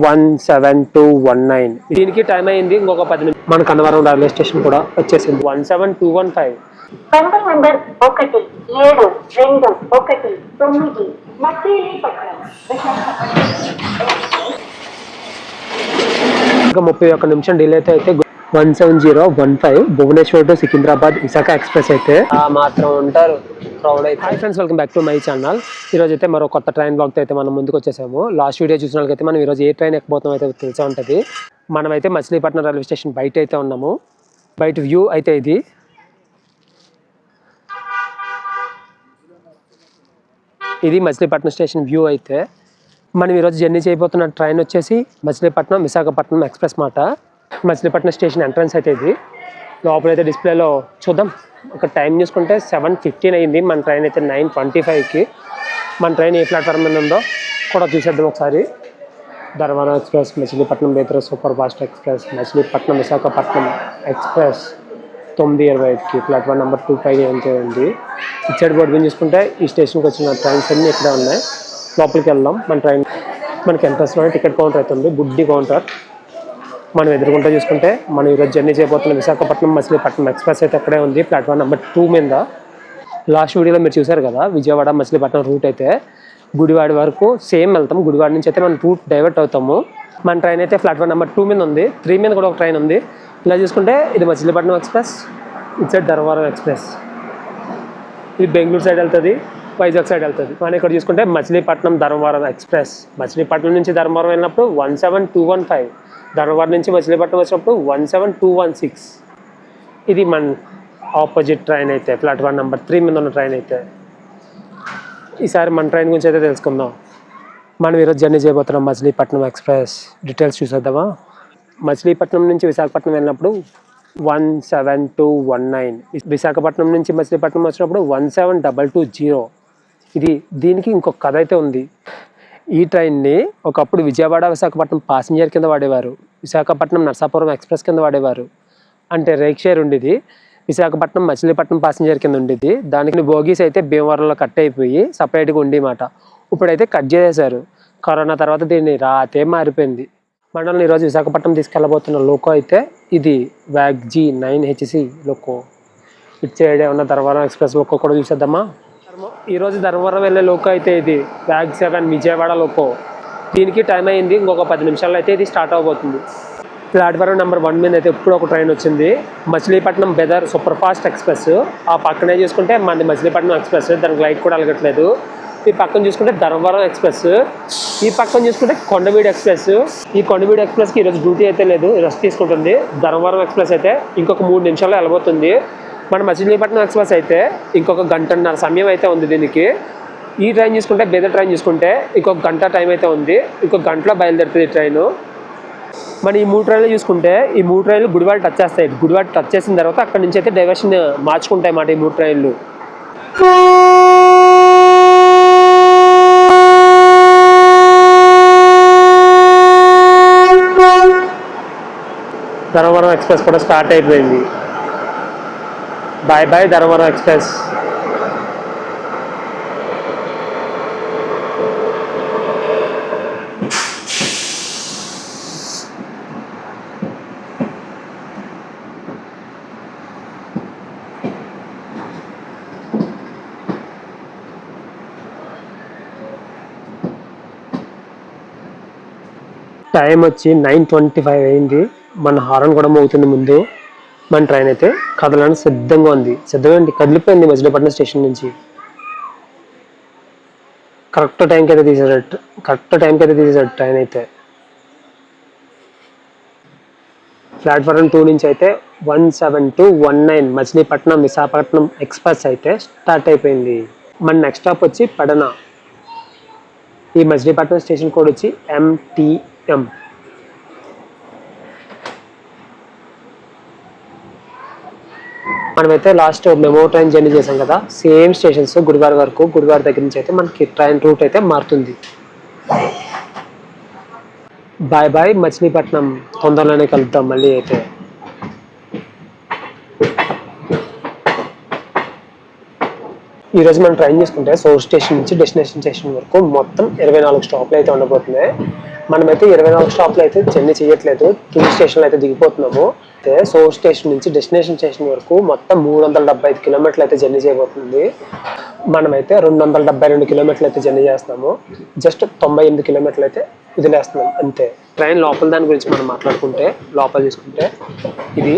17219. దీనికి టైం అయింది ఇంకొక 10 నిమిషాలు. మన కన్నవరం రైల్వే స్టేషన్ కూడా వచ్చేసింది. 17215. Control number 17219 Machilipatnam. ఇంకా 31 నిమిషం డిలే అయితే 17015 భువనేశ్వర్ టు సికింద్రాబాద్ విశాఖ ఎక్స్ప్రెస్ అయితే మాత్రం ఉంటారు క్రౌడ్ అయితే. Hi friends, welcome back to my channel. ఈరోజు అయితే మరో కొత్త ట్రైన్ బ్లాగ్తో అయితే మనం ముందుకు వచ్చేసాము. లాస్ట్ వీడియో చూసిన వాళ్ళకైతే మనం ఈరోజు ఏ ట్రైన్ ఎక్కబోతాం అయితే తెలిసే ఉంటుంది. మనమైతే మచిలీపట్నం రైల్వే స్టేషన్ బయట అయితే ఉన్నాము. బయట వ్యూ అయితే ఇది. ఇది మచిలీపట్నం స్టేషన్ వ్యూ అయితే. మనం ఈరోజు జర్నీ చేయబోతున్న ట్రైన్ వచ్చేసి మచిలీపట్నం విశాఖపట్నం ఎక్స్ప్రెస్ మాట. మచిలీపట్నం స్టేషన్ ఎంట్రన్స్ అయితే ఇది. లోపలైతే డిస్ప్లేలో చూద్దాం. ఒక టైం చూసుకుంటే 7:15 అయింది. మన ట్రైన్ అయితే 9:25కి. మన ట్రైన్ ఏ ప్లాట్ఫామ్ మీద ఉందో కూడా చూసేద్దాం ఒకసారి. ధర్మవరం ఎక్స్ప్రెస్, మచిలీపట్నం బేతర super fast express, Machilipatnam Visakhapatnam express 9:25కి ప్లాట్ఫామ్ నెంబర్ 25 అయితే ఉంది. ఇచ్చేడు బోర్డు మీద చూసుకుంటే ఈ స్టేషన్కి వచ్చిన ట్రైన్స్ అన్నీ ఇక్కడే ఉన్నాయి. లోపలికి వెళ్దాం. మన ట్రైన్ మనకి ఎంట్రన్స్లోనే టికెట్ కౌంటర్ అవుతుంది, బుడ్డి కౌంటర్. మనం ఎదురుకుంటూ చూసుకుంటే మనం ఈరోజు జర్నీ చేయబోతున్న విశాఖపట్నం మచిలీపట్నం ఎక్స్ప్రెస్ అయితే అక్కడే ఉంది, ప్లాట్ఫామ్ నెంబర్ 2 మీద. లాస్ట్ వీడియోలో మీరు చూసారు కదా, విజయవాడ మచిలీపట్నం రూట్ అయితే గుడివాడ వరకు సేమ్ వెళ్తాం. గుడివాడ నుంచి అయితే మనం రూట్ డైవర్ట్ అవుతాము. మన ట్రైన్ అయితే ప్లాట్ఫామ్ నెంబర్ 2 మీద ఉంది. 3 మీద కూడా ఒక ట్రైన్ ఉంది. ఇలా చూసుకుంటే ఇది మచిలీపట్నం ఎక్స్ప్రెస్, ఇటు సైడ్ ధర్మవరం ఎక్స్ప్రెస్. ఇది బెంగళూరు సైడ్ వెళ్తుంది, వైజాగ్ సైడ్ వెళ్తుంది. మనం ఇక్కడ చూసుకుంటే మచిలీపట్నం ధర్మవరం ఎక్స్ప్రెస్. మచిలీపట్నం నుంచి ధర్మవరం వెళ్ళినప్పుడు 17215, ధర్మవరం నుంచి మచిలీపట్నం వచ్చినప్పుడు 17216. ఇది మన ఆపోజిట్ ట్రైన్ అయితే ప్లాట్ఫామ్ నెంబర్ 3 మీద ఉన్న ట్రైన్ అయితే. ఈసారి మన ట్రైన్ గురించి అయితే తెలుసుకుందాం. మనం ఈరోజు జర్నీ చేయబోతున్నాం మచిలీపట్నం ఎక్స్ప్రెస్. డీటెయిల్స్ చూసేద్దామా. మచిలీపట్నం నుంచి విశాఖపట్నం వెళ్ళినప్పుడు 17219, విశాఖపట్నం నుంచి మచిలీపట్నం వచ్చినప్పుడు 17220. దీనికి ఇంకొక కథ అయితే ఉంది. ఈ ట్రైన్ని ఒకప్పుడు విజయవాడ విశాఖపట్నం ప్యాసింజర్ కింద వాడేవారు, విశాఖపట్నం నరసాపురం ఎక్స్ప్రెస్ కింద వాడేవారు. అంటే రేక్ షేర్ ఉండేది. విశాఖపట్నం మచిలీపట్నం ప్యాసింజర్ కింద ఉండేది. దానికి బోగీస్ అయితే భీమవరంలో కట్ అయిపోయి సపరేట్గా ఉండేమాట. ఇప్పుడైతే కట్ చేసేసారు. కరోనా తర్వాత దీన్ని రాతే మారిపోయింది. మనల్ని ఈరోజు విశాఖపట్నం తీసుకెళ్ళబోతున్న లోకో అయితే ఇది వ్యాగ్ G9HC లోకో. ఇటు సైడ్ ఉన్న ధర్మవరం ఎక్స్ప్రెస్ లోకో కూడా చూసేద్దామా. ఈరోజు ధర్మవరం వెళ్ళే లోకో అయితే ఇది వ్యాగ్ 7 విజయవాడ లోకో. దీనికి టైం అయింది ఇంకొక 10 నిమిషాల్లో అయితే ఇది స్టార్ట్ అవబోతుంది. ప్లాట్ఫారం నెంబర్ 1 మీద అయితే ఇప్పుడు ఒక ట్రైన్ వచ్చింది, మచిలీపట్నం బెదర్ సూపర్ ఫాస్ట్ ఎక్స్ప్రెస్. ఆ పక్కనే చూసుకుంటే మనది మచిలీపట్నం ఎక్స్ప్రెస్, దానికి లైట్ కూడా అలగట్లేదు. ఈ పక్కన చూసుకుంటే ధర్మవరం ఎక్స్ప్రెస్, ఈ పక్కన చూసుకుంటే కొండవీడు ఎక్స్ప్రెస్. ఈ కొండవీడు ఎక్స్ప్రెస్కి ఈరోజు డ్యూటీ అయితే లేదు, రెస్ట్ తీసుకుంటుంది. ధర్మవరం ఎక్స్ప్రెస్ అయితే ఇంకొక 3 నిమిషాల్లో వెళ్ళబోతుంది. మన మచిలీపట్నం ఎక్స్ప్రెస్ అయితే ఇంకొక 1.5 గంటన్నర సమయం అయితే ఉంది దీనికి. ఈ ట్రైన్ చూసుకుంటే బెదర్ ట్రైన్ చూసుకుంటే ఇంకొక 1 గంట టైం అయితే ఉంది. ఇంకొక 1 గంటలో బయలుదేరుతుంది ఈ ట్రైను. మన ఈ 3 ట్రైన్లు చూసుకుంటే ఈ 3 ట్రైన్లు గుడివాడ టచ్ చేస్తాయి. గుడివాడ టచ్ చేసిన తర్వాత అక్కడ నుంచి అయితే డైవర్షన్ మార్చుకుంటాయి అన్నమాట ఈ 3 ట్రైన్లు. ధర్మవరం ఎక్స్ప్రెస్ కూడా స్టార్ట్ అయిపోయింది. Bye bye Dharmavaram express. Time వచ్చి 9:25 అయింది. మన హారన్ కూడా మోగుతుంది ముందు. మన ట్రైన్ అయితే కదలడానికి సిద్ధంగా ఉంది. కదిలిపోయింది మచిలీపట్నం స్టేషన్ నుంచి. కరెక్ట్ టైంకి అయితే తీసేసాడు ట్రైన్ అయితే. ప్లాట్ఫారం 2 నుంచి అయితే 17219 మచిలీపట్నం విశాఖపట్నం ఎక్స్ప్రెస్ అయితే స్టార్ట్ అయిపోయింది. మన నెక్స్ట్ స్టాప్ వచ్చి పడన. ఈ మచిలీపట్నం స్టేషన్ కోడ్ వచ్చి MTM. మనమైతే లాస్ట్ మెమో ట్రైన్ జర్నీ చేసాం కదా, సేమ్ స్టేషన్స్ గుడివాడ వరకు. గుడివాడ దగ్గర నుంచి అయితే మనకి ట్రైన్ రూట్ అయితే మారుతుంది. Bye bye Machilipatnam. తొందరలోనే కలుద్దాం మళ్ళీ అయితే. ఈ రోజు మనం ట్రైన్ చేసుకుంటే సోర్స్ స్టేషన్ నుంచి డెస్టినేషన్ స్టేషన్ వరకు మొత్తం 24 స్టాప్లు అయితే ఉండబోతున్నాయి. మనమైతే 24 స్టాప్లు అయితే జర్నీ చేయట్లేదు, కింది స్టేషన్లో అయితే దిగిపోతున్నాము. అయితే సోర్స్ స్టేషన్ నుంచి డెస్టినేషన్ స్టేషన్ వరకు మొత్తం 375 కిలోమీటర్లు అయితే జర్నీ చేయబోతుంది. మనమైతే 272 కిలోమీటర్లు అయితే జర్నీ చేస్తున్నాము. జస్ట్ 98 కిలోమీటర్లు అయితే వదిలేస్తున్నాం అంతే. ట్రైన్ లోపల దాని గురించి మనం మాట్లాడుకుంటే, లోపల చూసుకుంటే ఇది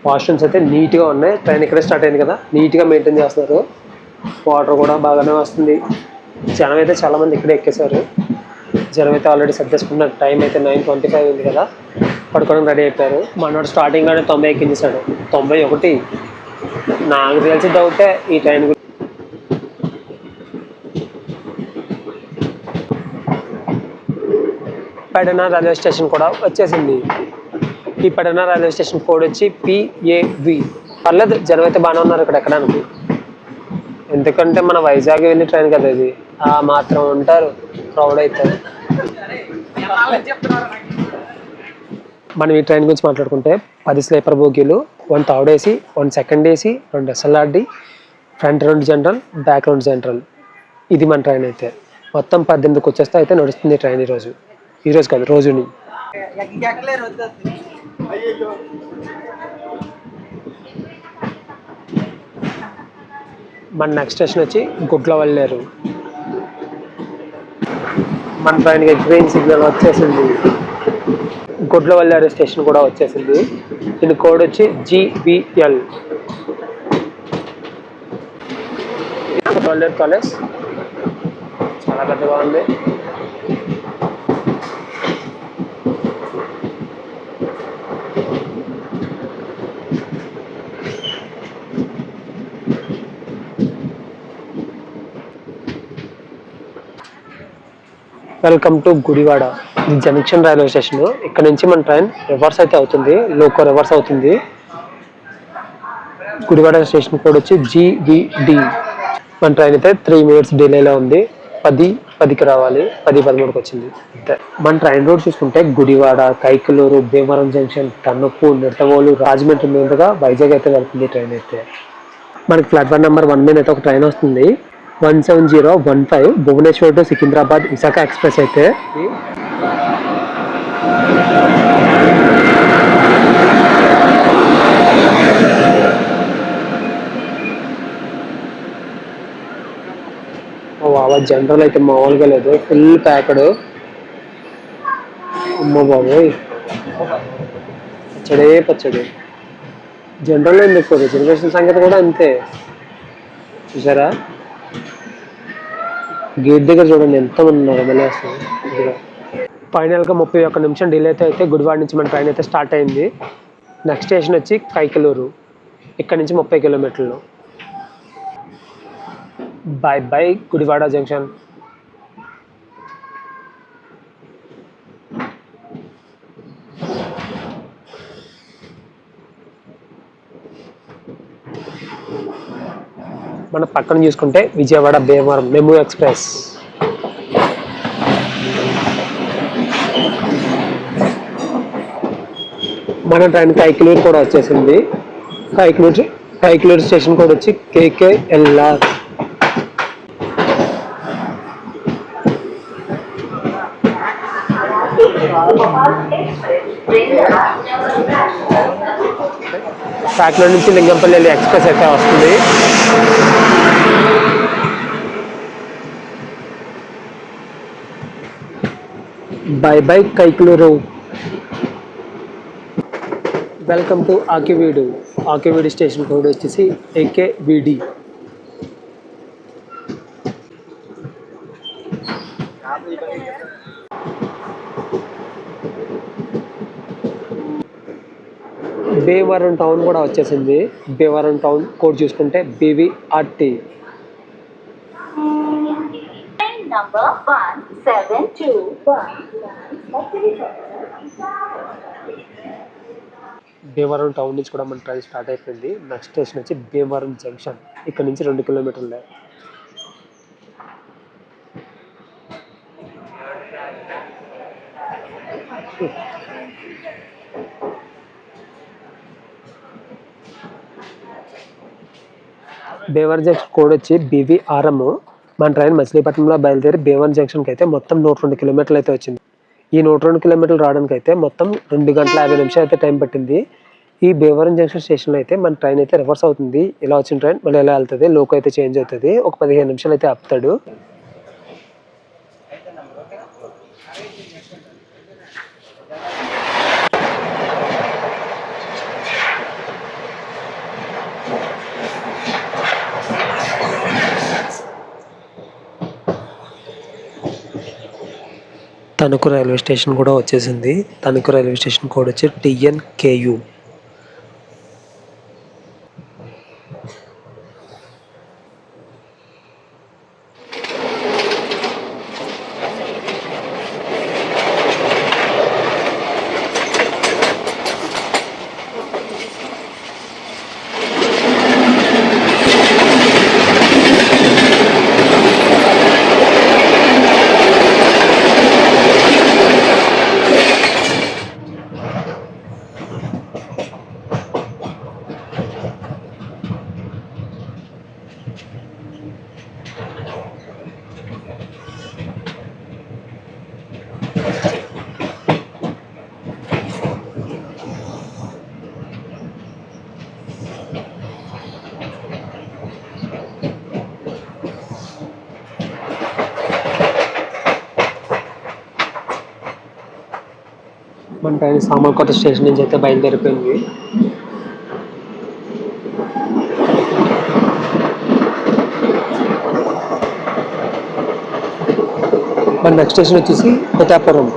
వాష్రూమ్స్ అయితే నీట్గా ఉన్నాయి. ట్రైన్ ఇక్కడే స్టార్ట్ అయింది కదా, నీట్గా మెయింటైన్ చేస్తున్నారు. వాటర్ కూడా బాగానే వస్తుంది. జనం అయితే చాలామంది ఇక్కడే ఎక్కేశారు. జనం అయితే ఆల్రెడీ సర్దేసుకున్నారు. టైం అయితే 9:25 ఉంది కదా, పడుకోవడం రెడీ అయిపోయారు. మనోడు స్టార్టింగ్లోనే 90 ఎక్కించేశాడు. 91 నాకు తెలిసి డౌటే ఈ ట్రైన్ గురించి. పెడన రైల్వే స్టేషన్ కూడా వచ్చేసింది. ఈ పెడన రైల్వే స్టేషన్ కోడ్ వచ్చి PAV. పర్లేదు, జనం అయితే బాగానే ఉన్నారు ఇక్కడ ఎక్కడానికి. ఎందుకంటే మన వైజాగ్ వెళ్ళి ట్రైన్ కదా ఇది, ఆ మాత్రం ఉంటారు, క్రౌడ్ అవుతారు. మనం ఈ ట్రైన్ గురించి మాట్లాడుకుంటే 10 స్లీపర్ బోగీలు, 1 third AC, 1 second AC, 2 SLRD, front 2 general, back 2 general. ఇది మన ట్రైన్ అయితే మొత్తం 18కి వచ్చేస్తే అయితే నడుస్తుంది ట్రైన్ ఈరోజు కాదు రోజుని. మన నెక్స్ట్ స్టేషన్ వచ్చి గుడ్లవల్లేరు. మన ట్రైన్కి గ్రీన్ సిగ్నల్ వచ్చేసింది. గుడ్లవల్లేరు స్టేషన్ కూడా వచ్చేసింది. దీని కోడ్ వచ్చి GBL. గుడ్లవల్లేరు కాలేజ్ చాలా పెద్దగా ఉంది. Welcome to Gudivada. ఇది జంక్షన్ రైల్వే స్టేషన్. ఇక్కడ నుంచి మన ట్రైన్ రివర్స్ అయితే అవుతుంది, లోకో రివర్స్ అవుతుంది. గుడివాడ స్టేషన్ కోడ్ వచ్చి GVD. మన ట్రైన్ అయితే 3 minutes డిలేలో ఉంది. 10:10కి రావాలి, 10:13కి వచ్చింది అంతే. మన ట్రైన్ రోడ్ చూసుకుంటే గుడివాడ, కైకలూరు, భీమవరం జంక్షన్, తన్నుపు, నిడదవోలు, రాజమండ్రి మీదుగా వైజాగ్ అయితే వెళ్తుంది ట్రైన్ అయితే. మనకి ప్లాట్ఫామ్ నెంబర్ 1 మీద అయితే ఒక ట్రైన్ వస్తుంది, 17015 భువనేశ్వర్ టు సికింద్రాబాద్ విశాఖ ఎక్స్ప్రెస్ అయితే. జనరల్ అయితే మామూలుగా లేదు, ఫుల్ ప్యాక్డ్. అమ్మ బాబోయ్, పచ్చడి. జనరల్ ఎందుకు, రిజర్వేషన్ సంగతి కూడా అంతే. చూసారా, గేట్ దగ్గర చూడండి ఎంతమంది ఉన్నారు. మళ్ళీ వస్తుంది. ఫైనల్గా 31 నిమిషం డిలే అయితే గుడివాడ నుంచి మన ట్రైన్ అయితే స్టార్ట్ అయింది. నెక్స్ట్ స్టేషన్ వచ్చి కైకలూరు. ఇక్కడ నుంచి 30 కిలోమీటర్లు. By Gudivada junction. మన పక్కన చూసుకుంటే విజయవాడ భీమవరం మెము ఎక్స్ప్రెస్. మన ట్రైన్ కైకలూరు కూడా వచ్చేసింది. కైకలూరు స్టేషన్ కూడా వచ్చి KKLR. కాకినాడ నుంచి లింగంపల్లి వెళ్ళి ఎక్స్ప్రెస్ అయితే వస్తుంది. By Kaikaluru. Welcome to Akividu station code వచ్చేసి AKVD. భీమవరం టౌన్ కూడా వచ్చేసింది. భీమవరం టౌన్ కోడ్ చూసుకుంటే BVRT. భీమవరం టౌన్ నుంచి కూడా మన ట్రైన్ స్టార్ట్ అయిపోయింది. నెక్స్ట్ స్టేషన్ వచ్చి భీమవరం జంక్షన్. ఇక్కడ నుంచి 2 కిలోమీటర్లే. భీమవరం జంక్షన్ కోడ్ వచ్చి BVRM. మన ట్రైన్ మచిలీపట్నంలో బయలుదేరి భీమవరం జంక్షన్కి అయితే మొత్తం 102 కిలోమీటర్లు అయితే వచ్చింది. ఈ 102 కిలోమీటర్లు రావడానికి అయితే మొత్తం 2 గంటల 50 నిమిషాలు అయితే టైం పట్టింది. ఈ భీమవరం జంక్షన్ స్టేషన్లో అయితే మన ట్రైన్ అయితే రివర్స్ అవుతుంది. ఇలా వచ్చిన ట్రైన్ మళ్ళీ ఎలా వెళ్తుంది, లోకో అయితే చేంజ్ అవుతుంది. ఒక 15 నిమిషాలు అయితే ఆపుతాడు. తణుకు రైల్వే స్టేషన్ కూడా వచ్చేసింది. తణుకు రైల్వే స్టేషన్ కోడ్ వచ్చి TNKU. మన ట్రైన్ సామర్లకోట స్టేషన్ నుంచి అయితే బయలుదేరిపోయింది. మన నెక్స్ట్ స్టేషన్ వచ్చేసి పిఠాపురం.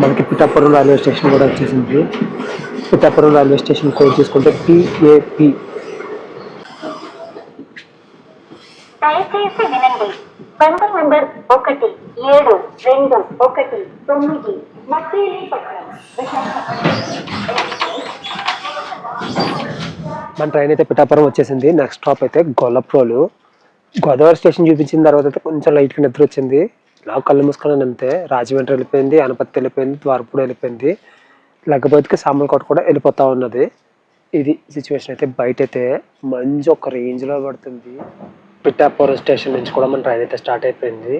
మనకి పిఠాపురం రైల్వే స్టేషన్ కూడా వచ్చేసింది. పిఠాపురం రైల్వే స్టేషన్ కోడ్ చూసుకుంటే PAP. దయచేసి వినండి. Control number 1721 Machilipatnam. మన ట్రైన్ అయితే పిఠాపురం వచ్చేసింది. నెక్స్ట్ స్టాప్ అయితే గొల్లప్రోలు. గోదావరి స్టేషన్ చూపించిన తర్వాత అయితే కొంచెం లైట్గా నిద్ర వచ్చింది. ఇలా కళ్ళు మూసుకున్నాను అంతే. రాజమండ్రి వెళ్ళిపోయింది, అనపత్తి వెళ్ళిపోయింది, ద్వారపూడి వెళ్ళిపోయింది, లేకపోతే సామర్లకోట కూడా వెళ్ళిపోతా ఉన్నది. ఇది సిచ్యువేషన్ అయితే. బయట అయితే మంచి ఒక రేంజ్లో పడుతుంది. పిఠాపురం స్టేషన్ నుంచి కూడా మన ట్రైన్ అయితే స్టార్ట్ అయిపోయింది.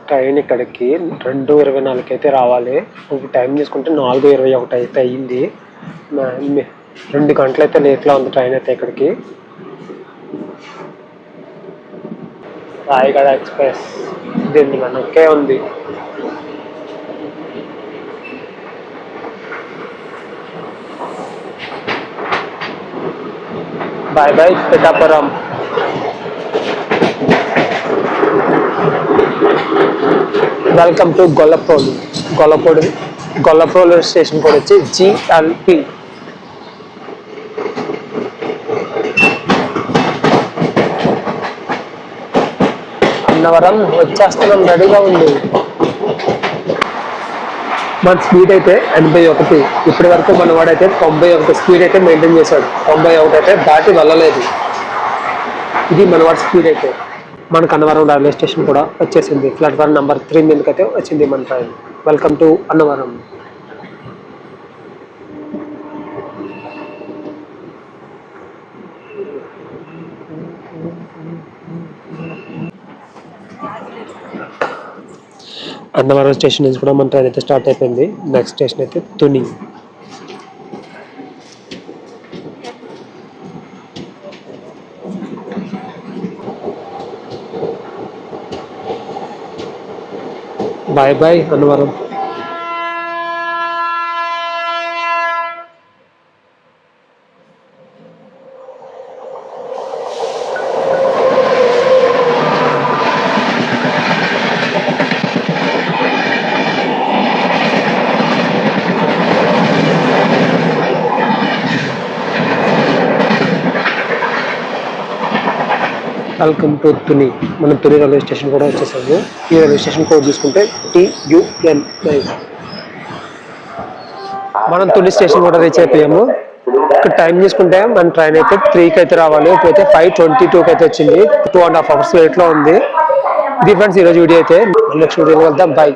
ట్రైన్ ఇక్కడికి 2:24 అయితే రావాలి. ఇప్పుడు టైం చూసుకుంటే 4:21 అయితే అయ్యింది. 2 గంటలు అయితే లేట్లా ఉంది ట్రైన్ అయితే ఇక్కడికి. రాయగడ ఎక్స్ప్రెస్ దీన్ని మనకే ఉంది. Bye bye Pithapuram. Welcome to Gollaprolu. Gollaprolu station కూడా వచ్చి GLP. అన్నవరం వచ్చేస్తున్నాం, రెడీగా ఉంది. మన స్పీడ్ అయితే 81. ఇప్పటి వరకు మన వాడైతే 91 స్పీడ్ అయితే మెయింటైన్ చేశాడు. 91 అయితే దాటి వెళ్ళలేదు. ఇది మన వాడి స్పీడ్ అయితే. మనకు అన్నవరం రైల్వే స్టేషన్ కూడా వచ్చేసింది. ప్లాట్ఫామ్ నెంబర్ 3 మీదకైతే వచ్చింది మన train. Welcome to Annavaram. Annavaram station నుంచి కూడా మన ట్రైన్ అయితే స్టార్ట్ అయిపోయింది. నెక్స్ట్ స్టేషన్ అయితే Tuni. Bye bye Annavaram. Welcome to Tuni. మనం తుని రైల్వే స్టేషన్ కూడా వచ్చేసాము. ఈ రైల్వే స్టేషన్ కోడ్ చూసుకుంటే TUN. మనం తుని స్టేషన్ కూడా రీచ్ అయిపోయాము. ఇక్కడ టైం చూసుకుంటే మన ట్రైన్ అయితే 3కి అయితే రావాలి. ఇప్పుడైతే 5:22కి అయితే వచ్చింది. 2.5 hours వెయిట్లో ఉంది. ఇది ఫ్రెండ్స్ ఈరోజు వీడియో అయితే. నెక్స్ట్ వీడియోలో వెళ్దాం. బాయ్.